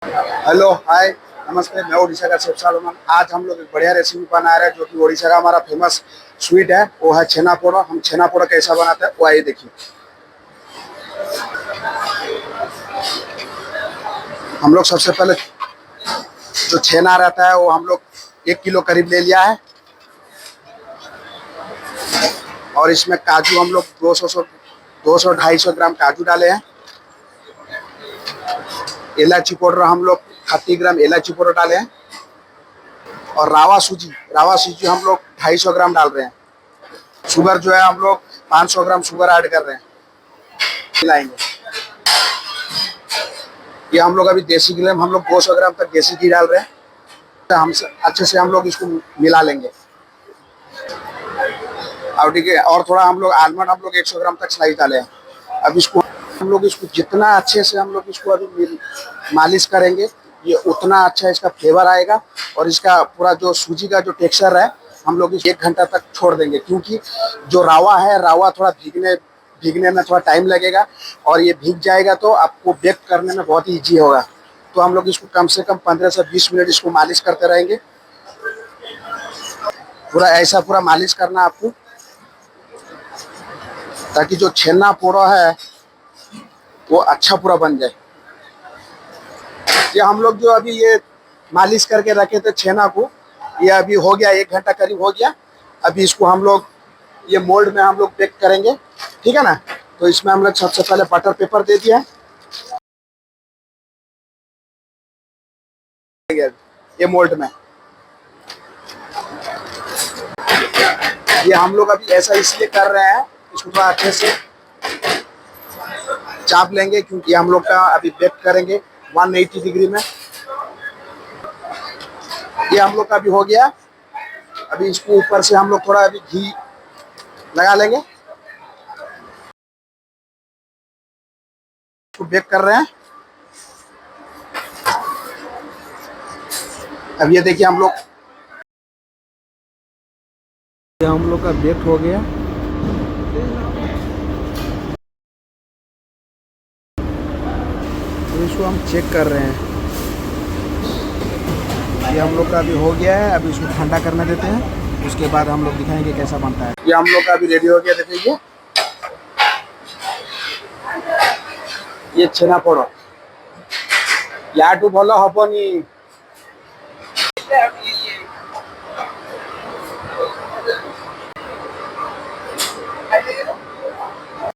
Hello hi नमस्ते। मैं उड़ीसा का शेफ सालोमन। आज हम लोग एक बढ़िया रेसिपी बना रहे हैं जो कि उड़ीसा का हमारा फेमस स्वीट है। वो है छेना पोड़ा। हम छेना पोड़ा कैसा बनाते हैं वो आइए देखिए। हम लोग सबसे पहले जो छेना रहता है वो हम लोग 1 किलो करीब ले लिया है। और इसमें काजू हम लोग 200-250 ग्राम काजू डाले हैं। इलायची पाउडर हम लोग 30 ग्राम इलायची पाउडर डाले हैं। और रावा सूजी हम लोग 250 ग्राम डाल रहे हैं। शुगर जो है हम लोग 500 ग्राम शुगर ऐड कर रहे हैं। मिलाएंगे। ये हम लोग अभी देसी घी में हम लोग 200 ग्राम तक देसी घी डाल रहे हैं। हम अच्छे से हम लोग इसको मिला लेंगे। और ठीक है, और थोड़ा हम लोग आलमंड हम लोग 100 ग्राम तक स्लाइस डाले हैं। अब इसको हम लोग इसको जितना अच्छे से हम लोग इसको अभी मालिश करेंगे ये उतना अच्छा इसका फ्लेवर आएगा। और इसका पूरा जो सूजी का जो टेक्सचर है हम लोग इस 1 घंटा तक छोड़ देंगे, क्योंकि जो रावा थोड़ा भीगने में थोड़ा टाइम लगेगा। और ये भीग जाएगा तो आपको बेक करने में बहुत ही ईजी होगा। तो हम लोग इसको कम से कम 15 से 20 मिनट इसको मालिश करते रहेंगे। पूरा ऐसा पूरा मालिश करना आपको, ताकि जो छेना पोड़ा है वो अच्छा पूरा बन जाए। ये हम लोग जो अभी ये मालिश करके रखे थे छेना को, ये अभी हो गया 1 घंटा करीब हो गया। अभी इसको हम लोग ये मोल्ड में हम लोग बेक करेंगे, ठीक है ना। तो इसमें हम लोग सबसे पहले बटर पेपर दे दिया है ये मोल्ड में। ये हम लोग अभी ऐसा इसलिए कर रहे हैं, इसको थोड़ा अच्छे से चाप लेंगे, क्योंकि हम लोग का अभी बेक करेंगे 180 डिग्री में। ये हम लोग का अभी हो गया। अभी इसको ऊपर से हम लोग थोड़ा अभी घी लगा लेंगे। इसको बेक कर रहे हैं। अब ये देखिए हम लोग का बेक हो गया। तो इसको हम चेक कर रहे हैं। ये हम लोग का अभी हो गया है। अभी इसको ठंडा करने देते हैं, उसके बाद हम लोग दिखाएंगे कैसा बनता है। ये हम लोग का अभी रेडी हो गया। देखिए ये छेना पोड़ा याटू भल हबनी।